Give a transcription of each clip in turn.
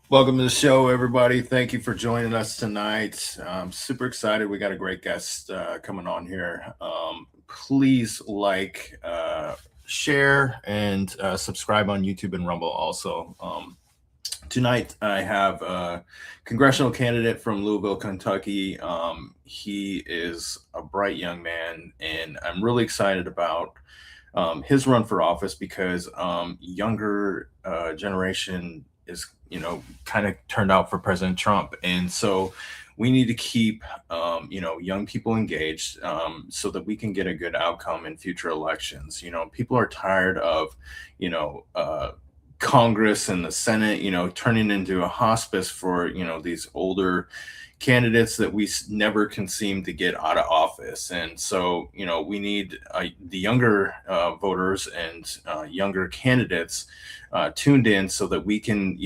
Welcome to the show, everybody. Thank you for joining us tonight. I'm super excited. We got a great guest coming on here. Please share, and subscribe on YouTube and Rumble also. Tonight, I have a congressional candidate from Louisville, Kentucky. He is a bright young man, and I'm really excited about his run for office because younger generation is kind of turned out for President Trump, and so we need to keep young people engaged so that we can get a good outcome in future elections. People are tired of you know Congress and the Senate, turning into a hospice for, these older candidates that we never can seem to get out of office. And so, we need the younger voters and younger candidates tuned in so that we can,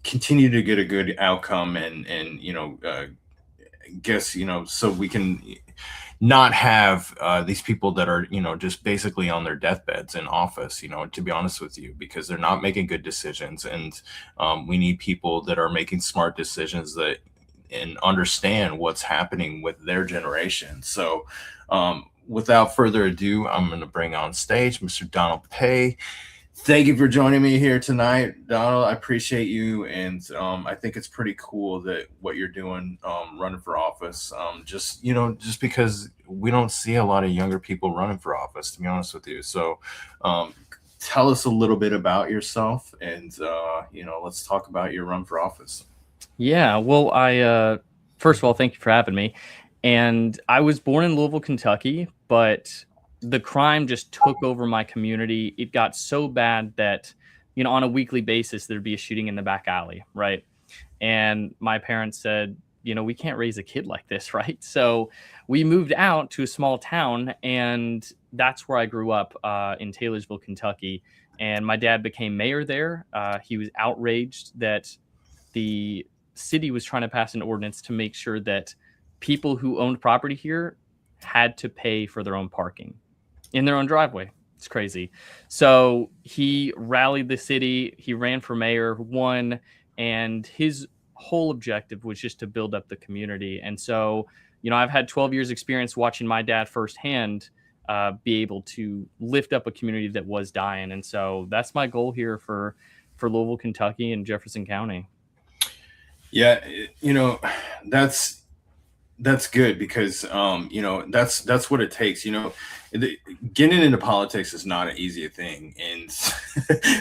continue to get a good outcome and guess, so we can not have these people that are, just basically on their deathbeds in office, to be honest with you, because they're not making good decisions. And we need people that are making smart decisions that and understand what's happening with their generation. So, without further ado, I'm going to bring on stage Mr. Donald Pay. Thank you for joining me here tonight, Donald. I appreciate you, and I think it's pretty cool that what you're doing, running for office. Just because we don't see a lot of younger people running for office, to be honest with you. So, tell us a little bit about yourself, and let's talk about your run for office. Yeah, well, I first of all, thank you for having me. And I was born in Louisville, Kentucky, but the crime just took over my community. It got so bad that, on a weekly basis, there'd be a shooting in the back alley, right? And my parents said, we can't raise a kid like this, right? So we moved out to a small town, and that's where I grew up in Taylorsville, Kentucky. And my dad became mayor there. He was outraged that the city was trying to pass an ordinance to make sure that people who owned property here had to pay for their own parking in their own driveway. It's crazy. So he rallied the city. He ran for mayor, won, and his whole objective was just to build up the community. And so, I've had 12 years experience watching my dad firsthand be able to lift up a community that was dying. And so that's my goal here for Louisville, Kentucky and Jefferson County. Yeah, that's good because that's what it takes. Getting into politics is not an easy thing, and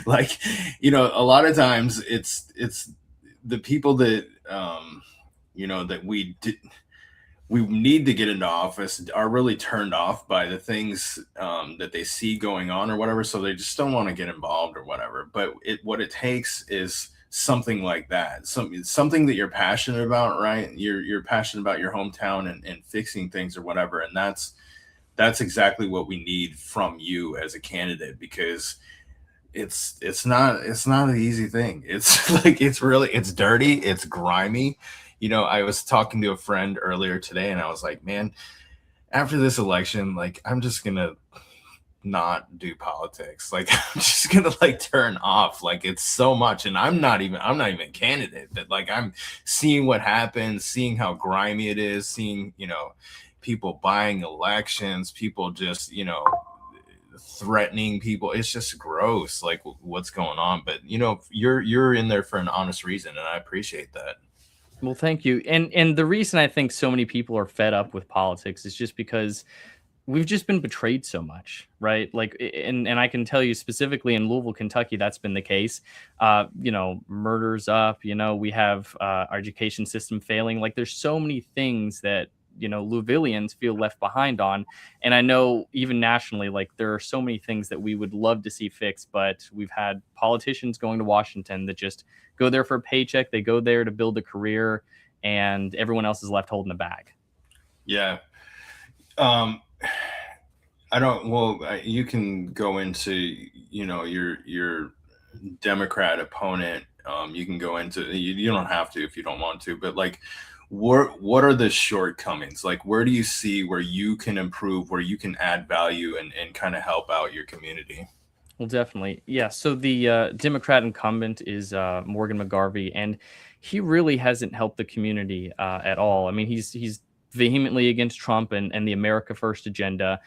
like a lot of times it's the people that that we need to get into office are really turned off by the things that they see going on or whatever, so they just don't want to get involved or whatever. But what it takes is something like that, something that you're passionate about, right? You're passionate about your hometown and fixing things or whatever, and that's exactly what we need from you as a candidate, because it's not an easy thing. It's like it's dirty, it's grimy. I was talking to a friend earlier today, and I was like, man, after this election, like, I'm just gonna not do politics. Like, I'm just gonna like turn off. Like, it's so much, and I'm not even a candidate, but like, I'm seeing what happens, seeing how grimy it is, seeing people buying elections, people just threatening people. It's just gross, like what's going on. But you're in there for an honest reason, and I appreciate that. Well, thank you. And the reason I think so many people are fed up with politics is just because we've just been betrayed so much, right? Like, and I can tell you specifically in Louisville, Kentucky, that's been the case. Murders up. We have our education system failing. Like, there's so many things that Louisvillians feel left behind on. And I know even nationally, like, there are so many things that we would love to see fixed, but we've had politicians going to Washington that just go there for a paycheck. They go there to build a career, and everyone else is left holding the bag. Yeah. I don't. Well, you can go into your Democrat opponent. You can go into you don't have to if you don't want to, but like, what are the shortcomings? Like, where do you see where you can improve, where you can add value and kind of help out your community? Well, definitely. Yeah. So the Democrat incumbent is Morgan McGarvey, and he really hasn't helped the community at all. I mean, he's vehemently against Trump and the America First agenda.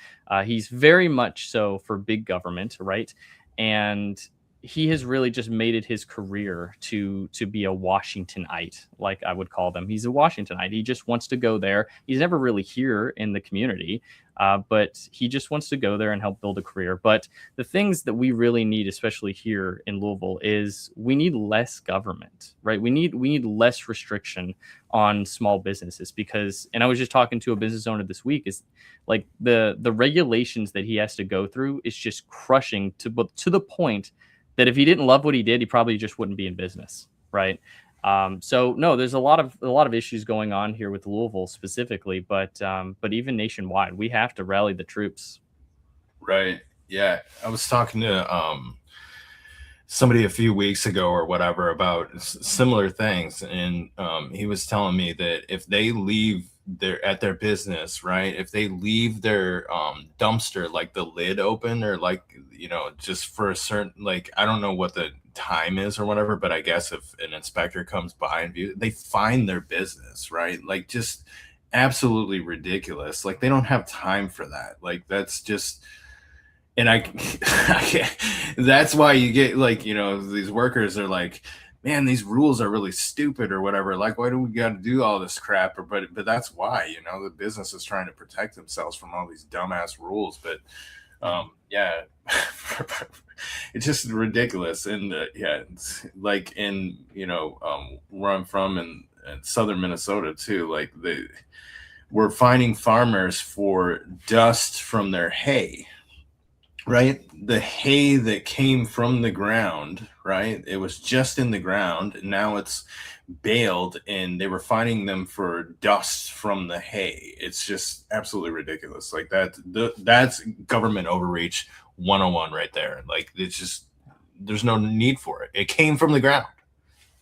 He's very much so for big government, right? And he has really just made it his career to be a Washingtonite, like I would call them. He's a Washingtonite. He just wants to go there. He's never really here in the community, but he just wants to go there and help build a career. But the things that we really need, especially here in Louisville, is we need less government, right? We need less restriction on small businesses, because, and I was just talking to a business owner this week, is like the regulations that he has to go through is just crushing to the point that if he didn't love what he did, he probably just wouldn't be in business, right? So no, there's a lot of issues going on here with Louisville specifically, but even nationwide, we have to rally the troops. Right. Yeah. I was talking to somebody a few weeks ago or whatever about similar things, and he was telling me that if they leave their business, right, if they leave their dumpster, like the lid open, or like, just for a certain, like, I don't know what the time is or whatever, but I guess if an inspector comes by and view, they find their business, right? Like, just absolutely ridiculous. Like, they don't have time for that. Like, that's just, and that's why you get, like, these workers are like, man, these rules are really stupid or whatever. Like, why do we got to do all this crap? But that's why, the business is trying to protect themselves from all these dumbass rules. But yeah, it's just ridiculous. And yeah, it's like in, where I'm from in southern Minnesota too, like we're finding farmers for dust from their hay. Right? The hay that came from the ground, right? It was just in the ground. And now it's baled, and they were finding them for dust from the hay. It's just absolutely ridiculous. Like that's government overreach 101 right there. Like, it's just, there's no need for it. It came from the ground.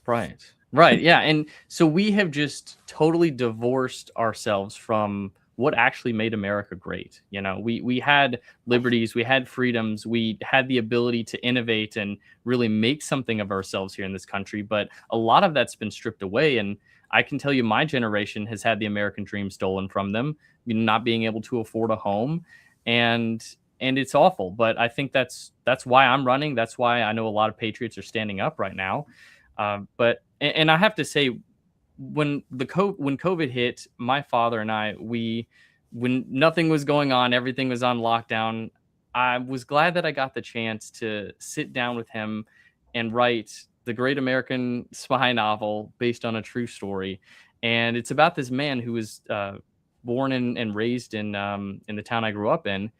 Right. Yeah. And so we have just totally divorced ourselves from what actually made America great. We had liberties, we had freedoms, we had the ability to innovate and really make something of ourselves here in this country. But a lot of that's been stripped away. And I can tell you, my generation has had the American dream stolen from them, not being able to afford a home. And it's awful. But I think that's why I'm running. That's why I know a lot of patriots are standing up right now. But I have to say, when COVID hit, my father and I, when nothing was going on, everything was on lockdown, I was glad that I got the chance to sit down with him and write the Great American Spy novel based on a true story. And it's about this man who was born and raised in the town I grew up in,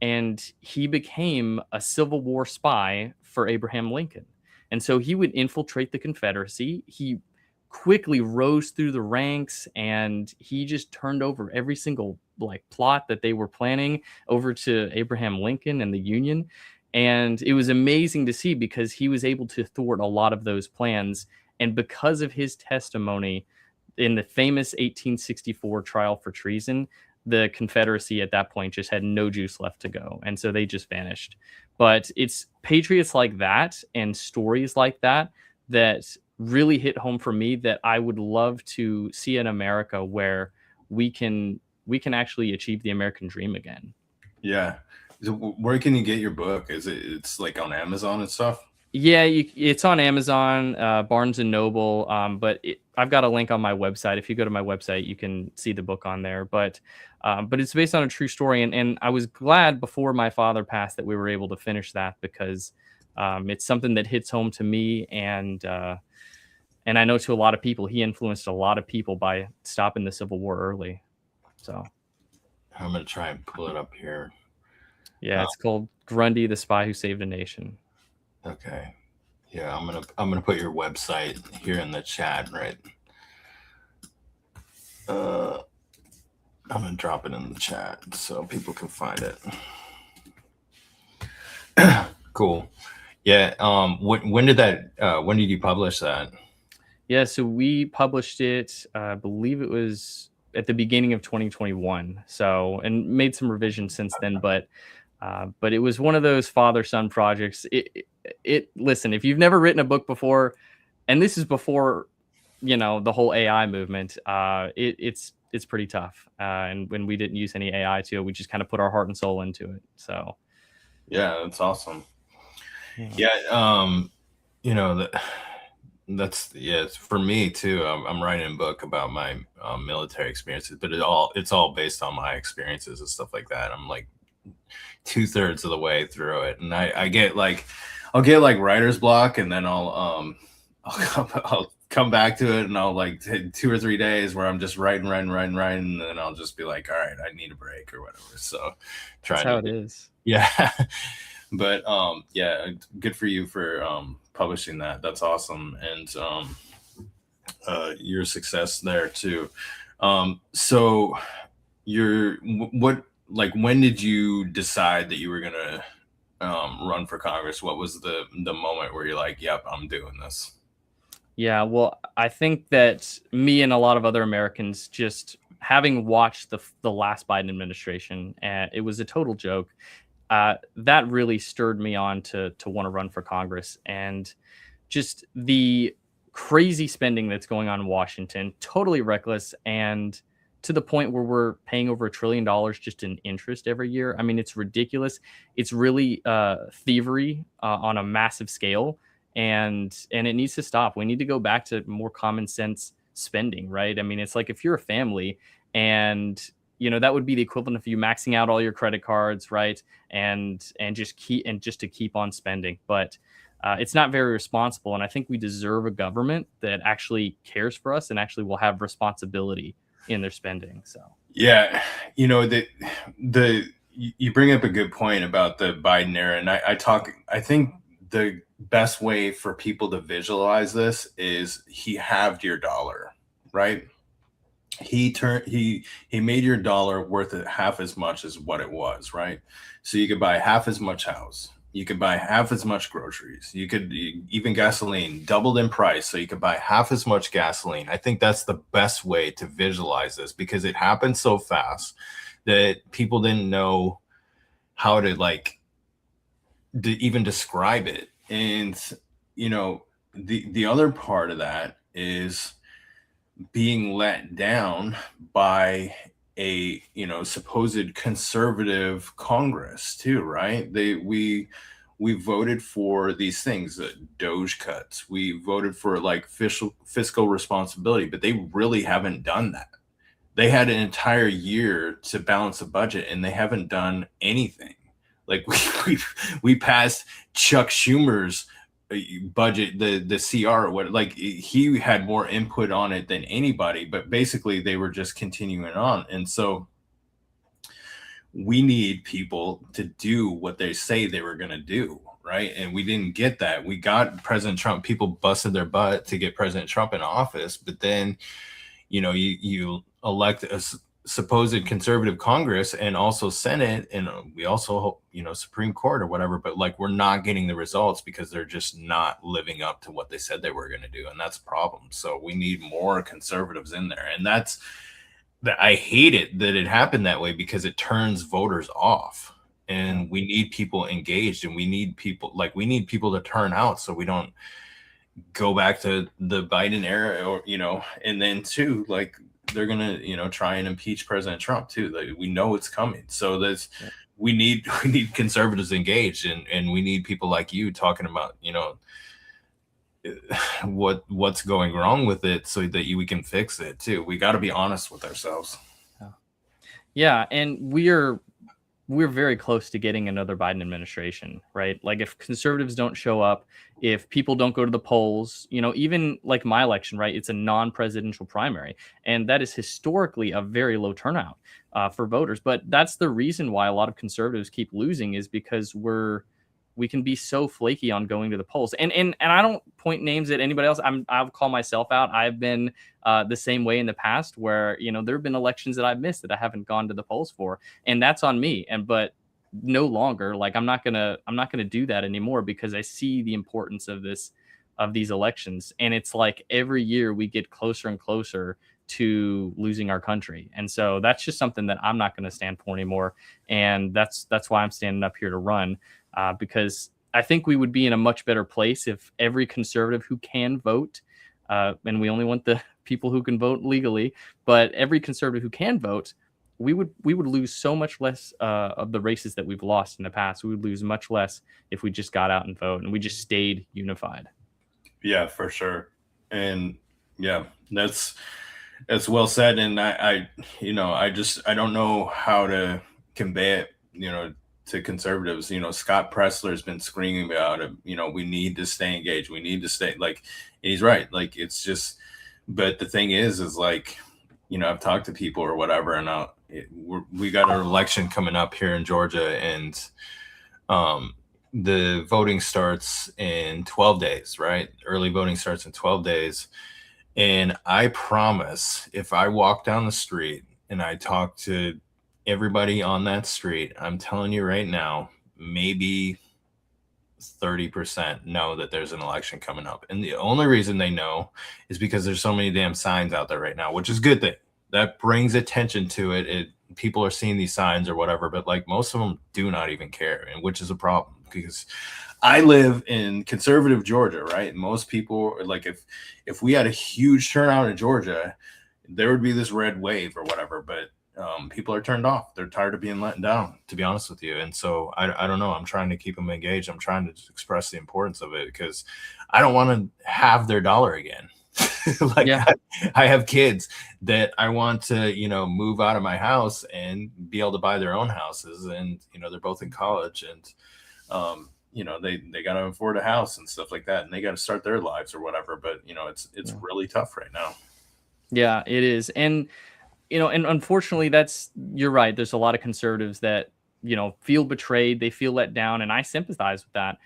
and he became a Civil War spy for Abraham Lincoln. And so he would infiltrate the Confederacy. He quickly rose through the ranks, and he just turned over every single plot that they were planning over to Abraham Lincoln and the Union. And it was amazing to see, because he was able to thwart a lot of those plans. And because of his testimony in the famous 1864 trial for treason, the Confederacy at that point just had no juice left to go. And so they just vanished. But it's patriots like that and stories like that really hit home for me, that I would love to see in America, where we can actually achieve the American dream again. Yeah. Where can you get your book? It's like on Amazon and stuff? Yeah, it's on Amazon, Barnes and Noble. But I've got a link on my website. If you go to my website, you can see the book on there. But it's based on a true story, and I was glad before my father passed that we were able to finish that, because it's something that hits home to me, and I know to a lot of people. He influenced a lot of people by stopping the Civil War early. So I'm gonna try and pull it up here. Yeah, it's called Grundy, the Spy Who Saved a Nation. Okay. Yeah, I'm gonna put your website here in the chat, right? I'm gonna drop it in the chat so people can find it. Cool. Yeah. When did you publish that? Yeah, so we published it, I believe it was at the beginning of 2021. So, and made some revisions since then, but it was one of those father-son projects. Listen, if you've never written a book before, and this is before, the whole AI movement, it's pretty tough. And when we didn't use any AI to it, we just kind of put our heart and soul into it. So, yeah, that's awesome. It's for me too. I'm writing a book about my military experiences, but it's all based on my experiences and stuff like that. I'm like 2/3 of the way through it, and I'll get writer's block, and then I'll come back to it, and I'll take 2 or 3 days where I'm just writing, and then I'll just be like, all right, I need a break or whatever. So that's how it is. Yeah. But yeah, good for you for publishing that. That's awesome. And your success there too. So what, like, when did you decide that you were gonna run for Congress? What was the moment where you're like, "Yep, I'm doing this"? Yeah, well, I think that me and a lot of other Americans, just having watched the last Biden administration, it was a total joke. That really stirred me on to want to run for Congress, and just the crazy spending that's going on in Washington, totally reckless, and to the point where we're paying over $1 trillion just in interest every year. I mean, it's ridiculous. It's really thievery on a massive scale, and it needs to stop. We need to go back to more common sense spending, right? I mean, it's like if you're a family and that would be the equivalent of you maxing out all your credit cards, right? And just to keep on spending. But it's not very responsible. And I think we deserve a government that actually cares for us and actually will have responsibility in their spending. So, Yeah, you bring up a good point about the Biden era, and I think the best way for people to visualize this is he halved your dollar, right? He made your dollar worth half as much as what it was, right? So you could buy half as much house, you could buy half as much groceries, even gasoline doubled in price, so you could buy half as much gasoline. I think that's the best way to visualize this because it happened so fast that people didn't know how to even describe it. And the other part of that is being let down by a supposed conservative Congress too, right? We voted for these things, Doge cuts. We voted for like fiscal responsibility, but they really haven't done that. They had an entire year to balance the budget, and they haven't done anything. Like we passed Chuck Schumer's budget, the CR, what, like, he had more input on it than anybody, but basically they were just continuing on. And so we need people to do what they say they were going to do, right? And we didn't get that. We got President Trump. People busted their butt to get President Trump in office, but then you elect a supposed conservative Congress and also Senate, and we also hope Supreme Court or whatever, but like we're not getting the results because they're just not living up to what they said they were going to do, and that's a problem. So we need more conservatives in there, and that's that. I hate it that it happened that way because it turns voters off, and we need people engaged, and we need people to turn out so we don't go back to the Biden era, or and then too, like, they're gonna try and impeach President Trump too. Like, we know it's coming. So we need conservatives engaged, and we need people like you talking about what's going wrong with it so that we can fix it too. We got to be honest with ourselves. Yeah, and we're very close to getting another Biden administration, right? Like, if conservatives don't show up, if people don't go to the polls, even like my election, right? It's a non-presidential primary, and that is historically a very low turnout for voters. But that's the reason why a lot of conservatives keep losing, is because we can be so flaky on going to the polls. And I don't point names at anybody else. I'll call myself out. I've been the same way in the past, where there have been elections that I've missed that I haven't gone to the polls for, and that's on me. But no longer, like, I'm not gonna do that anymore, because I see the importance of these elections, and it's like every year we get closer and closer to losing our country. And so that's just something that I'm not going to stand for anymore. And that's why I'm standing up here to run, because I think we would be in a much better place if every conservative who can vote, and we only want the people who can vote legally, but every conservative who can vote, we would lose so much less of the races that we've lost in the past. We would lose much less if we just got out and vote and we just stayed unified. Yeah, for sure. And yeah, that's well said. And I don't know how to convey it, to conservatives. Scott Pressler has been screaming about it. We need to stay engaged. We need to stay, like, he's right. Like, it's just, but the thing is like, I've talked to people or whatever, and we got an election coming up here in Georgia, and the voting starts in 12 days, right? Early voting starts in 12 days. And I promise if I walk down the street and I talk to everybody on that street, I'm telling you right now, maybe 30% know that there's an election coming up. And the only reason they know is because there's so many damn signs out there right now, which is a good thing. That brings attention to it. People are seeing these signs or whatever, but like most of them do not even care, and which is a problem because I live in conservative Georgia, right? Most people like if we had a huge turnout in Georgia, there would be this red wave or whatever, but people are turned off. They're tired of being let down, to be honest with you. And so I don't know. I'm trying to keep them engaged. I'm trying to express the importance of it because I don't want to have their dollar again. Like Yeah. I have kids that I want to, move out of my house and be able to buy their own houses. And, they're both in college and, they got to afford a house and stuff like that. And they got to start their lives or whatever. But, it's really tough right now. Yeah, it is. And and unfortunately you're right. There's a lot of conservatives that, feel betrayed, they feel let down, and I sympathize with that.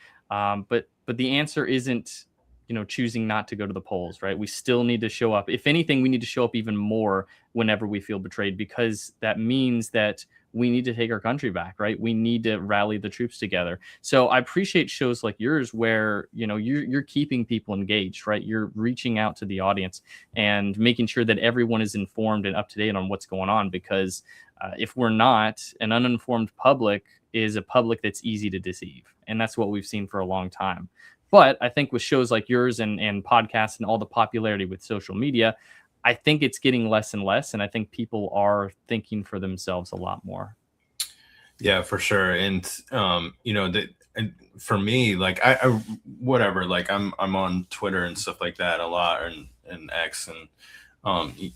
But the answer isn't, choosing not to go to the polls, right? We still need to show up. If anything, we need to show up even more whenever we feel betrayed, because that means that we need to take our country back, right? We need to rally the troops together. So I appreciate shows like yours where, you're keeping people engaged, right? You're reaching out to the audience and making sure that everyone is informed and up to date on what's going on, because if we're not, an uninformed public is a public that's easy to deceive. And that's what we've seen for a long time. But I think with shows like yours and podcasts and all the popularity with social media, I think it's getting less and less. And I think people are thinking for themselves a lot more. Yeah, for sure. And, and for me, like I whatever, like I'm on Twitter and stuff like that a lot, and X and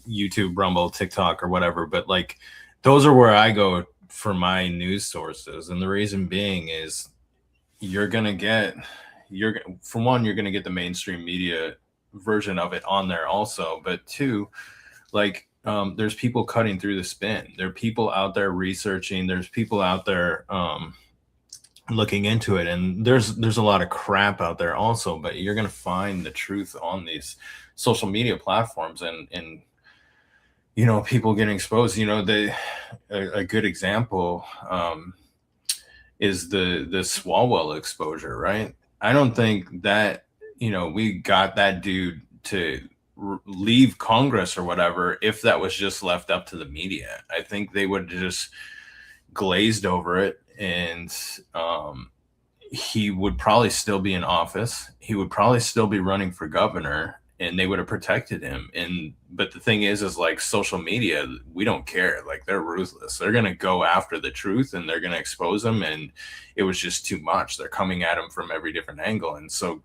YouTube, Rumble, TikTok or whatever. But like, those are where I go for my news sources. And the reason being is you're going to get, for one, you're going to get the mainstream media version of it on there also. But two, like, there's people cutting through the spin. There are people out there researching. There's people out there looking into it, and there's a lot of crap out there also. But you're gonna find the truth on these social media platforms, and people getting exposed. A good example is the Swalwell exposure, right? I don't think that we got that dude to leave Congress or whatever if that was just left up to the media. I think they would have just glazed over it, and he would probably still be in office. He would probably still be running for governor, and they would have protected him. But the thing is like social media, we don't care. Like, they're ruthless. They're going to go after the truth and they're going to expose him. And it was just too much. They're coming at him from every different angle. And so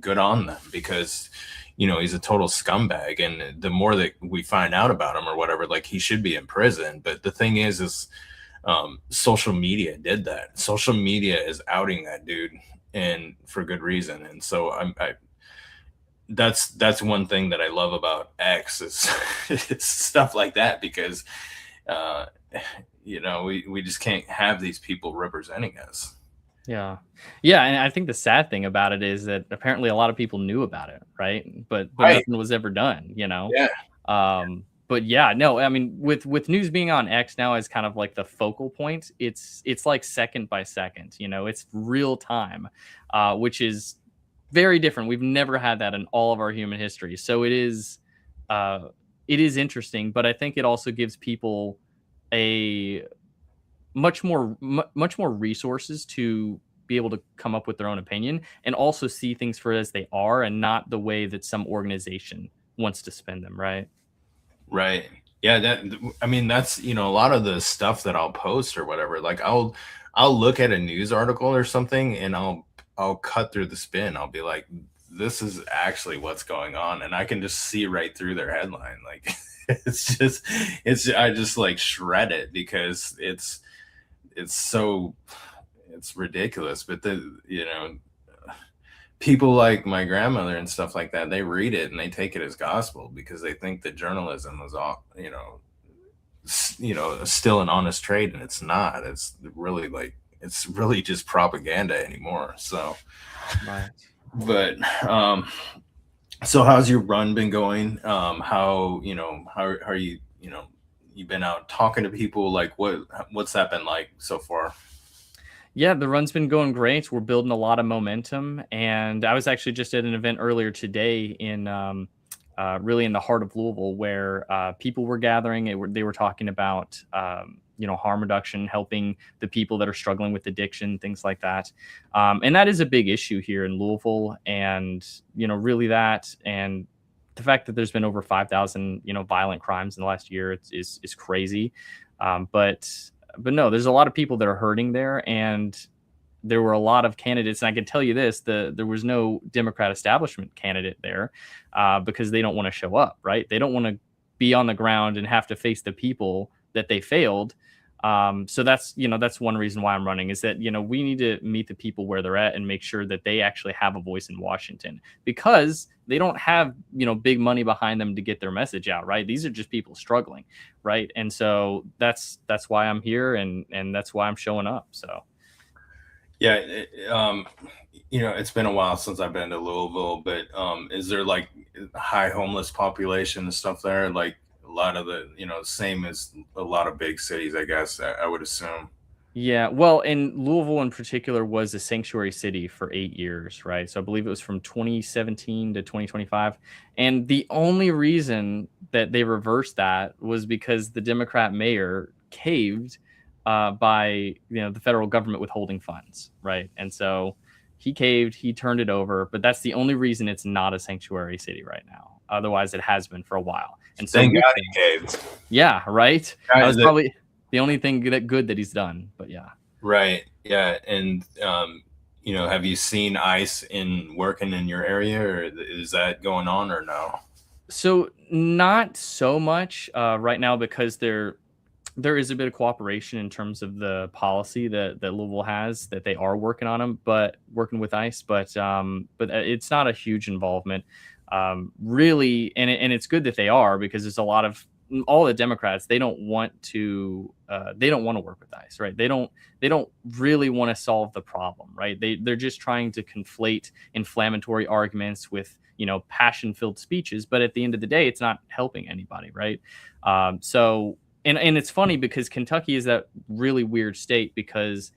good on them, because he's a total scumbag, and the more that we find out about him or whatever, like, he should be in prison. But the thing is social media did that. Social media is outing that dude, and for good reason. And so that's one thing that I love about X is it's stuff like that, because we just can't have these people representing us. Yeah. Yeah. And I think the sad thing about it is that apparently a lot of people knew about it, right? But Right. nothing was ever done, Yeah. But yeah, no, I mean, with news being on X now as kind of like the focal point, it's like second by second, it's real time, which is very different. We've never had that in all of our human history. So it is interesting, but I think it also gives people a much more resources to be able to come up with their own opinion and also see things for as they are and not the way that some organization wants to spin them, right? Right. Yeah, that's a lot of the stuff that I'll post or whatever. Like, I'll look at a news article or something, and I'll cut through the spin. I'll be like, this is actually what's going on, and I can just see right through their headline. Like, I just like shred it, because it's ridiculous. But people like my grandmother and stuff like that, they read it and they take it as gospel, because they think that journalism is all still an honest trade, and it's not. It's really like it's really just propaganda anymore. So, Right. but so how's your run been going? How how are you? You've been out talking to people. Like what's that been like so far? Yeah, the run's been going great. We're building a lot of momentum, and I was actually just at an event earlier today in really in the heart of Louisville, where people were gathering. They were talking about harm reduction, helping the people that are struggling with addiction, things like that, and that is a big issue here in Louisville. And really that and the fact that there's been over 5,000 violent crimes in the last year is crazy. But no, there's a lot of people that are hurting there, and there were a lot of candidates. And I can tell you this: there was no Democrat establishment candidate there because they don't want to show up, right? They don't want to be on the ground and have to face the people that they failed. So that's one reason why I'm running, is that we need to meet the people where they're at and make sure that they actually have a voice in Washington, because they don't have big money behind them to get their message out, right? These are just people struggling, right? And so that's why I'm here, and that's why I'm showing up. So Yeah, it's been a while since I've been to Louisville, but is there like high homeless population and stuff there? Like a lot of the, same as a lot of big cities, I guess, I would assume. yeah, well, and Louisville in particular was a sanctuary city for 8 years, right? So I believe it was from 2017 to 2025. And the only reason that they reversed that was because the Democrat mayor caved by the federal government withholding funds, right? And so he caved, he turned it over, but that's the only reason it's not a sanctuary city right now. Otherwise, it has been for a while. And so Thank with God that, he caved. yeah, right. That was Guys, probably the only thing good that he's done. But yeah. right. Yeah. And, have you seen ICE in working in your area, or is that going on or no? So not so much right now, because there is a bit of cooperation in terms of the policy that Louisville has, that they are working on them, but working with ICE, but it's not a huge involvement, really, and it's good that they are, because there's a lot of all the Democrats. They don't want to work with ICE, right? They don't really want to solve the problem, right? They're just trying to conflate inflammatory arguments with passion filled speeches, but at the end of the day, it's not helping anybody, right? So and it's funny because Kentucky is that really weird state, because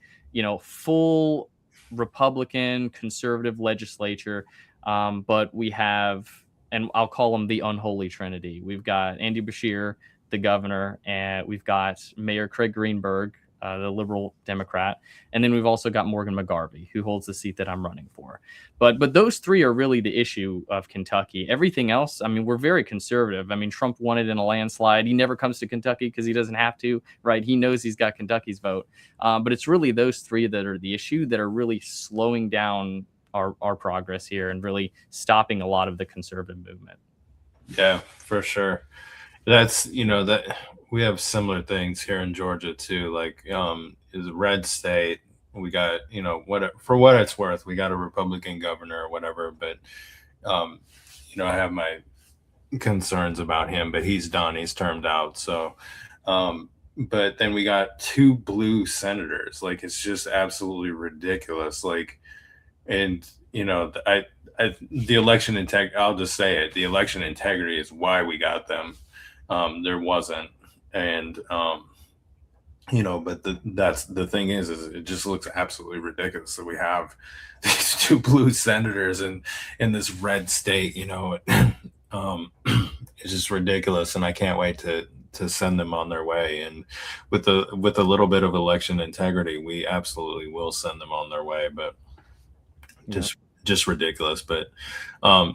full Republican conservative legislature, but we have, and I'll call them the unholy trinity. We've got Andy Beshear, the governor, and we've got Mayor Craig Greenberg, the liberal Democrat, and then we've also got Morgan McGarvey, who holds the seat that I'm running for. But those three are really the issue of Kentucky. Everything else, I mean, we're very conservative. I mean, Trump won it in a landslide. He never comes to Kentucky because he doesn't have to, right? He knows he's got Kentucky's vote. But it's really those three that are the issue, that are really slowing down our progress here and really stopping a lot of the conservative movement. Yeah, for sure. That's that we have similar things here in Georgia too. Like is a red state. We got what it's worth, we got a Republican governor or whatever. But I have my concerns about him. But he's done. He's termed out. So, but then we got two blue senators. Like it's just absolutely ridiculous. Like, and the election integrity. I'll just say it. The election integrity is why we got them. There wasn't, and but that's the thing is it just looks absolutely ridiculous that we have these two blue senators in this red state. It's just ridiculous, and I can't wait to send them on their way. And with a little bit of election integrity, we absolutely will send them on their way. But just ridiculous. But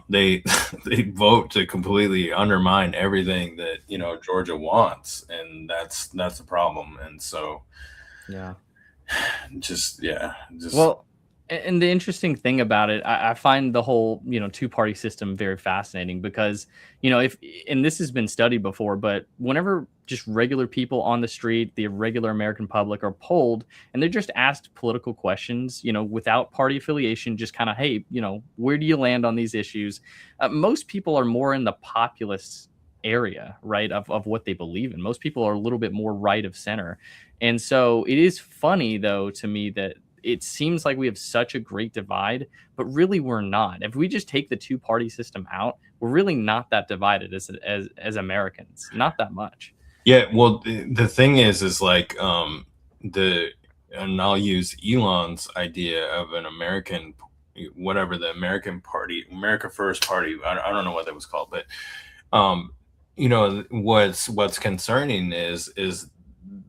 they they vote to completely undermine everything that Georgia wants, and that's the problem. And so Yeah. just Well, and the interesting thing about it, I find the whole, two-party system very fascinating, because, if, and this has been studied before, but whenever just regular people on the street, the regular American public, are polled and they're just asked political questions, without party affiliation, just kind of, hey, where do you land on these issues? Most people are more in the populist area, right, of what they believe in. Most people are a little bit more right of center. And so it is funny though to me that it seems like we have such a great divide, but really we're not. If we just take the two-party system out, we're really not that divided as Americans. Not that much. Yeah, well, the thing is like the and I'll use Elon's idea of an American, whatever the American Party, America First Party. I don't know what that was called, but um, what's concerning is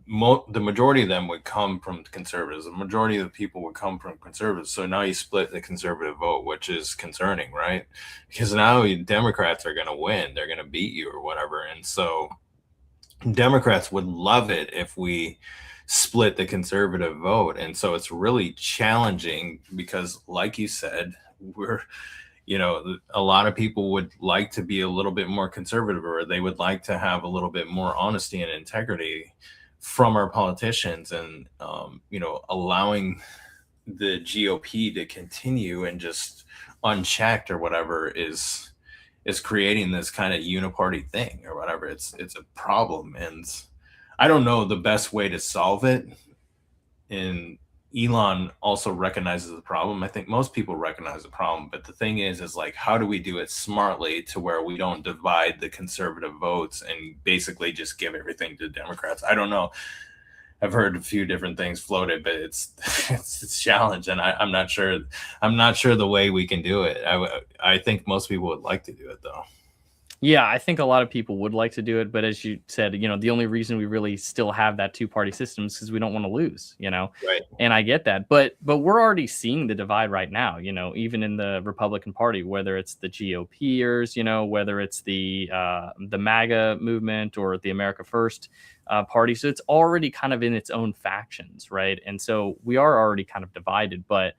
the majority of them would come from conservatives. The majority of the people would come from conservatives. So now you split the conservative vote, which is concerning, right? Because now Democrats are going to win. They're going to beat you or whatever. And so Democrats would love it if we split the conservative vote. And so it's really challenging because, like you said, we're, a lot of people would like to be a little bit more conservative, or they would like to have a little bit more honesty and integrity from our politicians, and allowing the GOP to continue and just unchecked or whatever is creating this kind of uniparty thing or whatever. It's a problem, and I don't know the best way to solve it. And Elon also recognizes the problem. I think most people recognize the problem, but the thing is like, how do we do it smartly to where we don't divide the conservative votes and basically just give everything to Democrats? I don't know. I've heard a few different things floated, but it's a challenge, and I'm not sure. I'm not sure the way we can do it. I think most people would like to do it though. Yeah, I think a lot of people would like to do it, but as you said, the only reason we really still have that two-party system is because we don't want to lose. Right. And I get that, but we're already seeing the divide right now. Even in the Republican Party, whether it's the GOPers, whether it's the MAGA movement or the America First party, so it's already kind of in its own factions, right? And so we are already kind of divided. But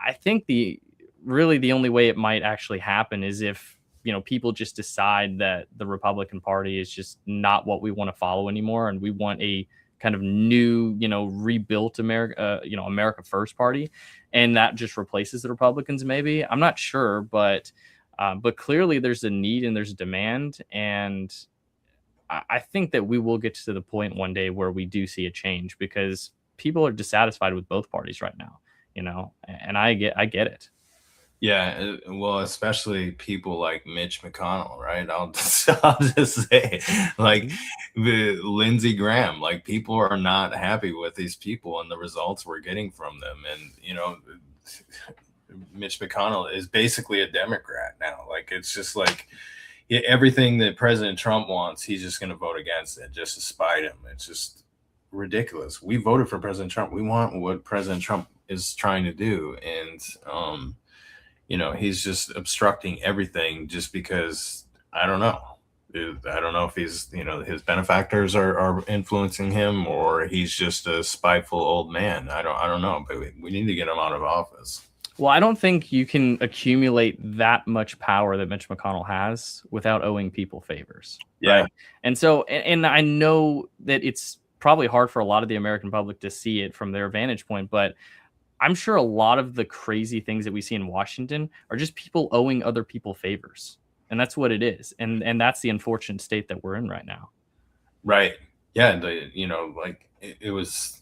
I think the only way it might actually happen is if people just decide that the Republican Party is just not what we want to follow anymore, and we want a kind of new, rebuilt America, America First Party, and that just replaces the Republicans. Maybe, I'm not sure, but clearly there's a need and there's a demand, and I think that we will get to the point one day where we do see a change, because people are dissatisfied with both parties right now, and I get it. Yeah, well, especially people like Mitch McConnell, right? I'll just say, like, the Lindsey Graham, like, people are not happy with these people and the results we're getting from them. And, Mitch McConnell is basically a Democrat now. Like, it's just like everything that President Trump wants, he's just going to vote against it just to spite him. It's just ridiculous. We voted for President Trump. We want what President Trump is trying to do. And, he's just obstructing everything just because, I don't know. I don't know if he's, his benefactors are influencing him, or he's just a spiteful old man. I don't know, but we need to get him out of office. Well, I don't think you can accumulate that much power that Mitch McConnell has without owing people favors. Yeah. Right? And so, and I know that it's probably hard for a lot of the American public to see it from their vantage point, but I'm sure a lot of the crazy things that we see in Washington are just people owing other people favors. And that's what it is. And that's the unfortunate state that we're in right now. Right. Yeah. It was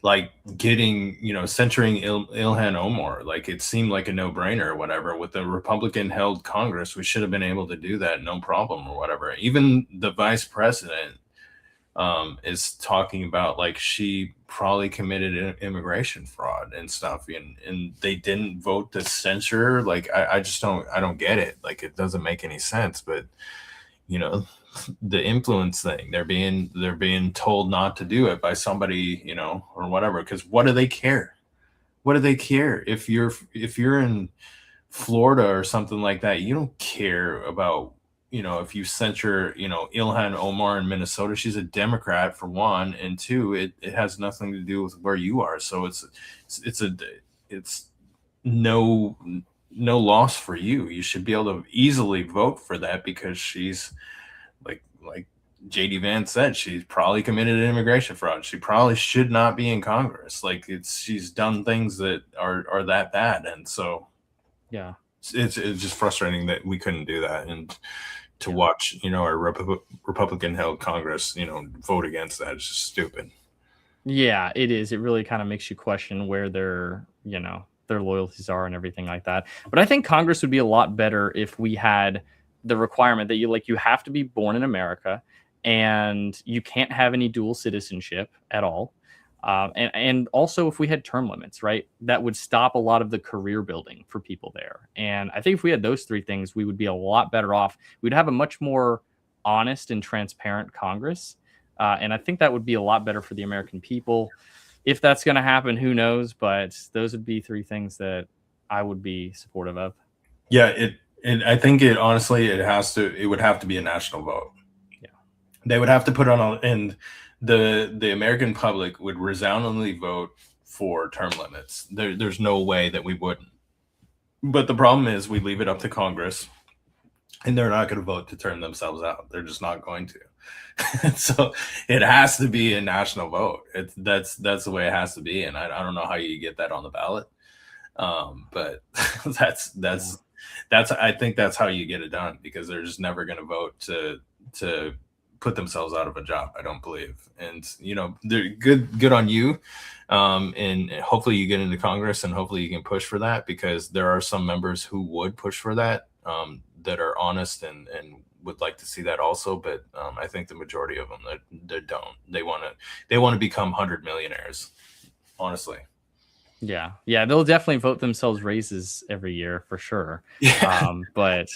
like getting, censuring Ilhan Omar. Like, it seemed like a no brainer or whatever. With the Republican held Congress, we should have been able to do that. No problem or whatever. Even the vice president is talking about, like, she probably committed immigration fraud and stuff, and they didn't vote to censure. Like, I don't get it. Like, it doesn't make any sense. But the influence thing, they're being told not to do it by somebody, or whatever, because what do they care? If you're in Florida or something like that? You don't care about, if you censure, Ilhan Omar in Minnesota. She's a Democrat, for one, and two, it has nothing to do with where you are. So it's no loss for you. You should be able to easily vote for that, because she's like JD Vance said, she's probably committed immigration fraud. She probably should not be in Congress. Like, she's done things that are that bad. And so yeah, it's just frustrating that we couldn't do that. And to Yeah. watch, a Republican held Congress, vote against that is just stupid. Yeah, it is. It really kind of makes you question where their loyalties are and everything like that. But I think Congress would be a lot better if we had the requirement that you have to be born in America and you can't have any dual citizenship at all. And also if we had term limits, right? That would stop a lot of the career building for people there. And I think if we had those three things, we would be a lot better off. We'd have a much more honest and transparent Congress, and I think that would be a lot better for the American people. If that's going to happen, who knows? But those would be three things that I would be supportive of. Yeah, I think it honestly, it would have to be a national vote. Yeah. They would have to put and the American public would resoundingly vote for term limits. There's no way that we wouldn't. But the problem is we leave it up to Congress, and they're not going to vote to turn themselves out. They're just not going to. So it has to be a national vote. That's the way it has to be, and I don't know how you get that on the ballot. But I think that's how you get it done, because they're just never going to vote to put themselves out of a job, I don't believe. And they're good on you. And hopefully you get into Congress, and hopefully you can push for that, because there are some members who would push for that, that are honest and would like to see that also. But I think the majority of them that don't, they want to become 100 millionaires, honestly. Yeah, they'll definitely vote themselves raises every year for sure. Yeah. But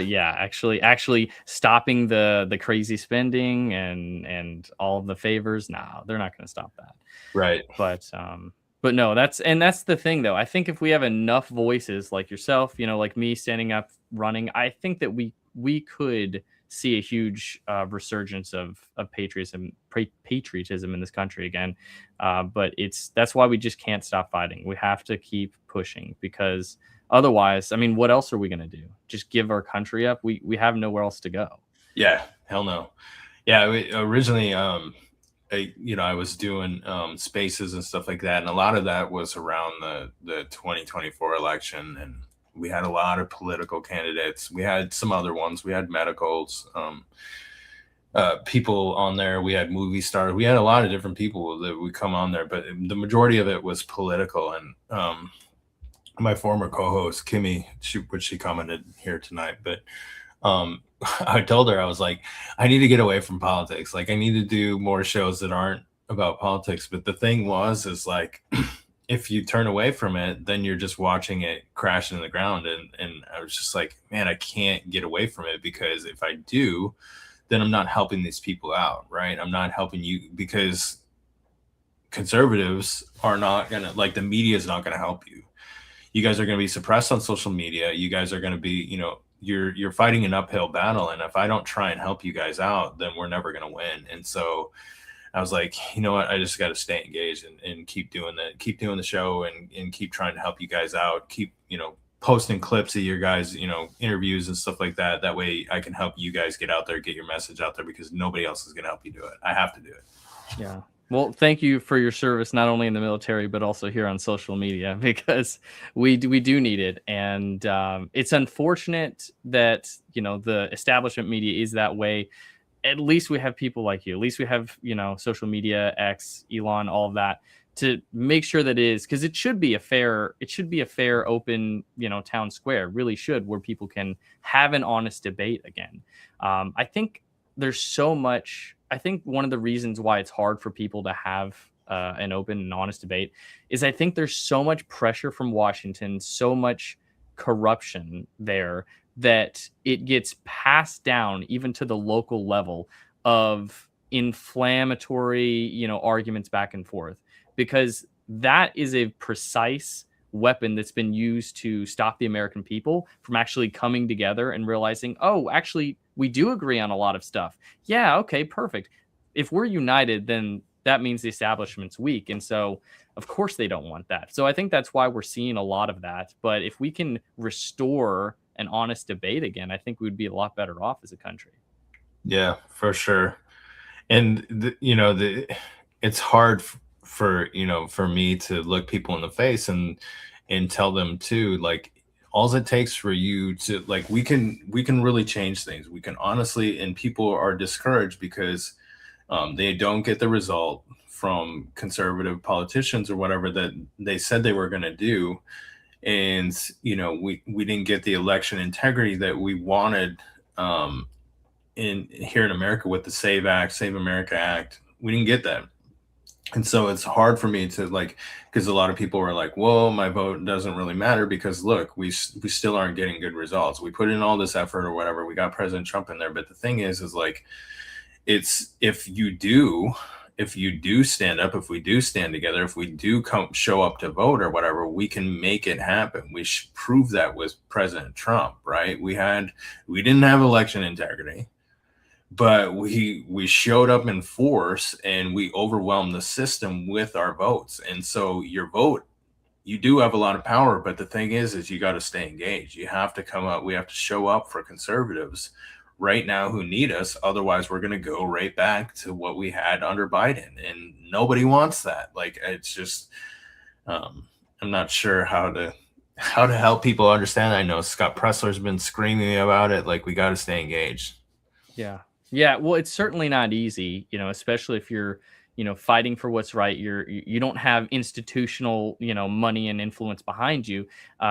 yeah, actually stopping the crazy spending and all of the favors, no, they're not going to stop that. Right. But no, that's the thing though. I think if we have enough voices like yourself, like me standing up running, I think that we could see a huge resurgence of patriotism in this country again. But that's why we just can't stop fighting. We have to keep pushing, because otherwise, I mean, what else are we going to do? Just give our country up? We have nowhere else to go. Yeah, hell no. Yeah, originally, I was doing spaces and stuff like that, and a lot of that was around the 2024 election, and we had a lot of political candidates. We had some other ones. We had medicals, people on there. We had movie stars. We had a lot of different people that would come on there, but the majority of it was political. And my former co-host Kimmy, she commented here tonight, but I told her, I was like, I need to get away from politics. Like, I need to do more shows that aren't about politics. But the thing is like, if you turn away from it, then you're just watching it crash in the ground. And I was just like, man, I can't get away from it, because if I do, then I'm not helping these people out, right? I'm not helping you, because conservatives are not going to, like, the media is not going to help you. You guys are going to be suppressed on social media. You guys are going to be, you're fighting an uphill battle. And if I don't try and help you guys out, then we're never going to win. And so I was like, you know what? I just got to stay engaged and keep doing that, keep doing the show, and keep trying to help you guys out. Keep, posting clips of your guys, interviews and stuff like that. That way I can help you guys get out there, get your message out there, because nobody else is going to help you do it. I have to do it. Yeah. Well, thank you for your service, not only in the military, but also here on social media, because we do need it. And it's unfortunate that, the establishment media is that way. At least we have people like you. At least we have, social media, X, Elon, all of that, to make sure that it is, because it should be a fair, open, town square. It really should, where people can have an honest debate again. I think there's so much. I think one of the reasons why it's hard for people to have an open and honest debate is I think there's so much pressure from Washington, so much corruption there, that it gets passed down even to the local level of inflammatory, arguments back and forth, because that is a precise weapon that's been used to stop the American people from actually coming together and realizing, oh, actually, we do agree on a lot of stuff. Yeah, okay, perfect. If we're united, then that means the establishment's weak. And so, of course, they don't want that. So I think that's why we're seeing a lot of that. But if we can restore an honest debate again, I think we'd be a lot better off as a country. Yeah, for sure. And, it's hard for me to look people in the face and tell them too, like, all it takes for you to like, we can really change things. We can honestly, and people are discouraged because they don't get the result from conservative politicians or whatever that they said they were going to do. And we didn't get the election integrity that we wanted in here in America with the Save America Act. We didn't get that. And so it's hard for me to like, because a lot of people were like, well, my vote doesn't really matter because look, we still aren't getting good results. We put in all this effort or whatever. We got President Trump in there. But the thing is like, it's if you do stand up, if we do stand together, if we do show up to vote or whatever, we can make it happen. We should prove that with President Trump, right? We didn't have election integrity, but we showed up in force and we overwhelmed the system with our votes. And so your vote, you do have a lot of power, but the thing is you got to stay engaged. You have to come up. We have to show up for conservatives right now who need us. Otherwise, we're going to go right back to what we had under Biden, and nobody wants that. Like, it's just, I'm not sure how to help people understand. I know Scott Pressler's been screaming about it. Like, we got to stay engaged. Yeah. Well, it's certainly not easy, especially if you're, fighting for what's right. You don't have institutional, money and influence behind you.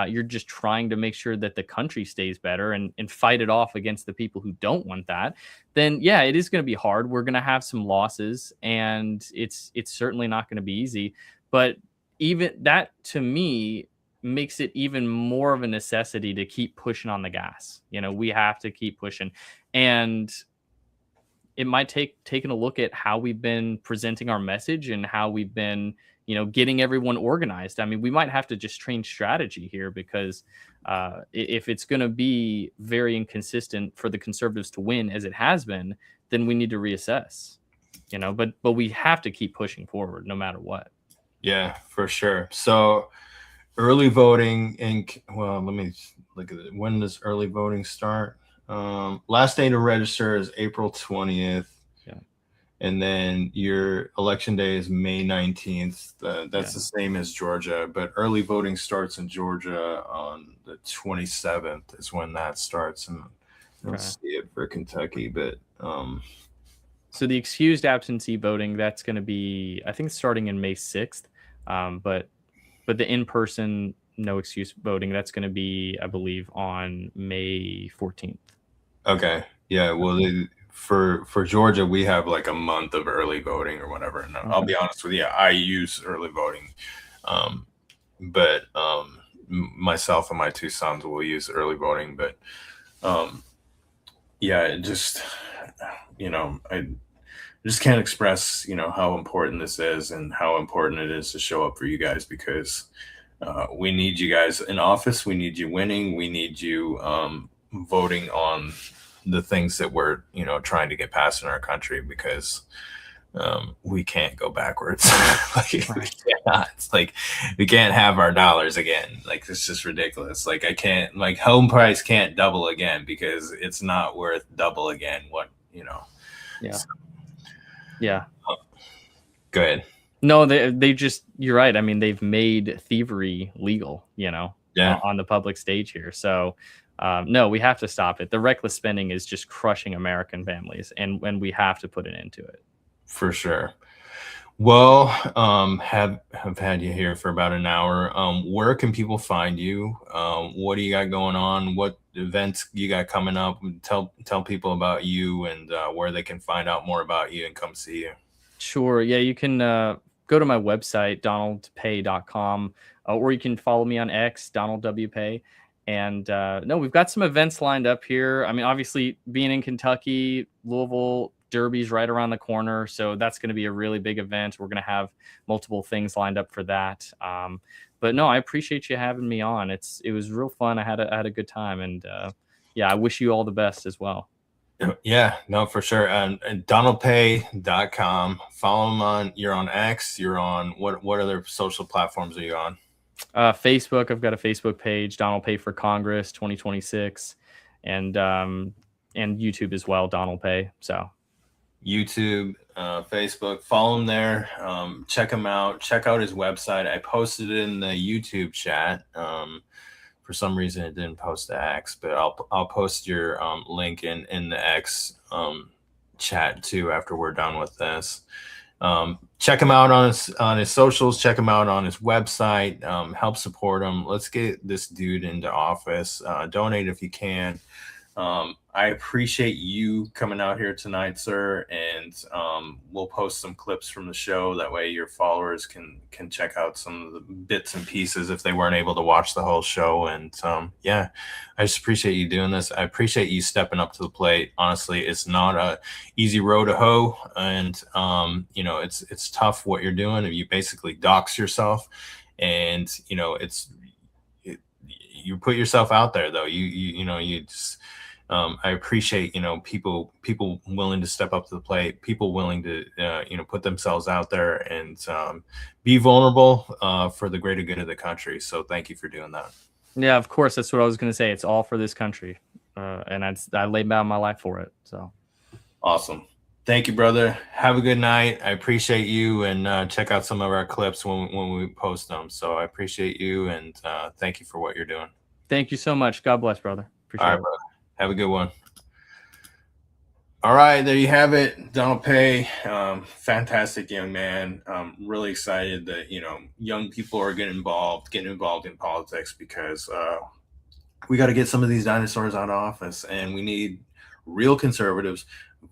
You're just trying to make sure that the country stays better and fight it off against the people who don't want that. Then, yeah, it is going to be hard. We're going to have some losses, and it's certainly not going to be easy. But even that, to me, makes it even more of a necessity to keep pushing on the gas. We have to keep pushing. And it might take taking a look at how we've been presenting our message and how we've been, getting everyone organized. I mean, we might have to just change strategy here because if it's going to be very inconsistent for the conservatives to win as it has been, then we need to reassess. But we have to keep pushing forward no matter what. Yeah, for sure. So early voting let me look at it. When does early voting start? Last day to register is April 20th. Yeah. And then your election day is May 19th. That's the same as Georgia, but early voting starts in Georgia on the 27th is when that starts. And I don't see it for Kentucky, but so the excused absentee voting, that's going to be, I think, starting in May 6th. But the in-person no excuse voting, that's going to be, I believe, on May 14th. Okay. Yeah. Well, for Georgia, we have like a month of early voting or whatever. And I'll be honest with you, I use early voting. But myself and my two sons will use early voting. But yeah, it just, I just can't express, how important this is and how important it is to show up for you guys, because we need you guys in office. We need you winning. We need you voting on the things that we're, trying to get passed in our country, because we can't go backwards. We cannot. It's like, we can't have our dollars again. Like, it's just ridiculous. Like, I can't, like, home price can't double again because it's not worth double again. Yeah. So, yeah. Go ahead. No, they just, you're right. I mean, they've made thievery legal, on the public stage here. So no, we have to stop it. The reckless spending is just crushing American families, and we have to put an end to it. For sure. Well, have had you here for about an hour. Where can people find you? What do you got going on? What events you got coming up? Tell people about you and where they can find out more about you and come see you. Sure. Yeah, you can go to my website, donaldpay.com, or you can follow me on X, Donald W. Pay. And no, we've got some events lined up here. I mean, obviously, being in Kentucky, Louisville, Derby's right around the corner. So that's going to be a really big event. We're going to have multiple things lined up for that. But no, I appreciate you having me on. It was real fun. I had a good time. And yeah, I wish you all the best as well. Yeah, no, for sure. And DonaldPay.com. Follow him you're on X. You're on what other social platforms are you on? Facebook. I've got a Facebook page, Donald Pay for Congress 2026, and YouTube as well, Donald Pay. So YouTube, Facebook, follow him there. Check him out. Check out his website. I posted it in the YouTube chat for For some reason, it didn't post to X, but I'll post your link in the X chat too after we're done with this. Check him out on his socials. Check him out on his website. Help support him. Let's get this dude into office. Donate if you can. I appreciate you coming out here tonight, sir, and we'll post some clips from the show. That way your followers can check out some of the bits and pieces if they weren't able to watch the whole show. And yeah, I just appreciate you doing this. I appreciate you stepping up to the plate. Honestly, it's not a easy road to hoe, and you know, it's tough what you're doing. You basically dox yourself, and you know, you put yourself out there though. You know, you just I appreciate, you know, people willing to step up to the plate, people willing to, you know, put themselves out there and be vulnerable for the greater good of the country. So thank you for doing that. Yeah, of course. That's what I was going to say. It's all for this country. And I laid down my life for it. So awesome. Thank you, brother. Have a good night. I appreciate you, and check out some of our clips when we post them. So I appreciate you, and thank you for what you're doing. Thank you so much. God bless, brother. Appreciate all right, brother. Have a good one. All right, there you have it. Donald Pay, fantastic young man. Really excited that, you know, young people are getting involved in politics, because we got to get some of these dinosaurs out of office, and we need real conservatives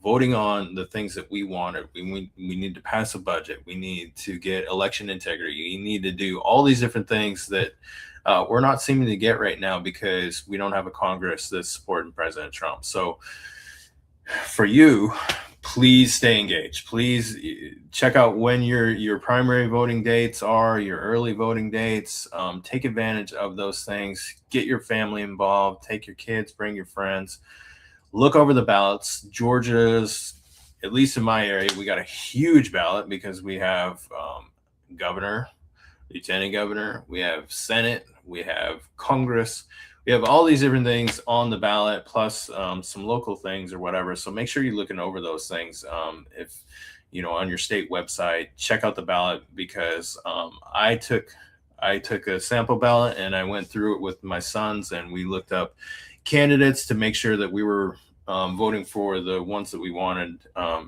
voting on the things that we wanted. We need to pass a budget. We need to get election integrity. We need to do all these different things that we're not seeming to get right now, because we don't have a Congress that's supporting President Trump. So for you, please stay engaged. Please check out when your primary voting dates are, your early voting dates. Take advantage of those things. Get your family involved. Take your kids, bring your friends. Look over the ballots. Georgia's, at least in my area, we got a huge ballot, because we have governor, lieutenant governor, we have Senate, we have Congress, we have all these different things on the ballot, plus some local things or whatever. So make sure you're looking over those things. If you know, on your state website, check out the ballot, because I took a sample ballot and I went through it with my sons, and we looked up candidates to make sure that we were voting for the ones that we wanted,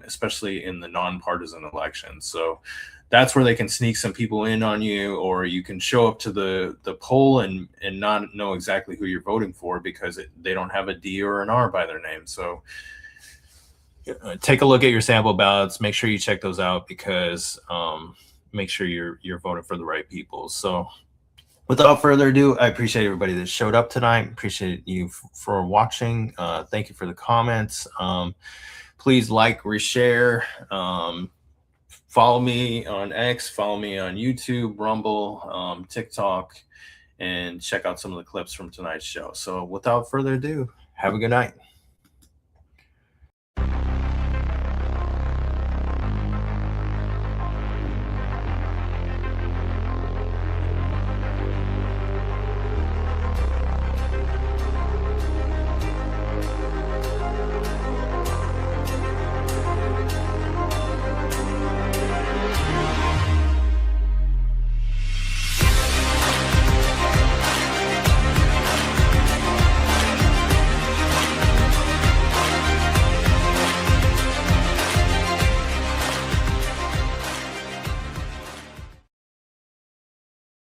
especially in the nonpartisan elections. So that's where they can sneak some people in on you, or you can show up to the poll and not know exactly who you're voting for, because they don't have a D or an R by their name. So take a look at your sample ballots. Make sure you check those out, because make sure you're voting for the right people. So without further ado, I appreciate everybody that showed up tonight. Appreciate you for watching. Thank you for the comments. Please like, reshare. Follow me on X, follow me on YouTube, Rumble, TikTok, and check out some of the clips from tonight's show. So without further ado, have a good night.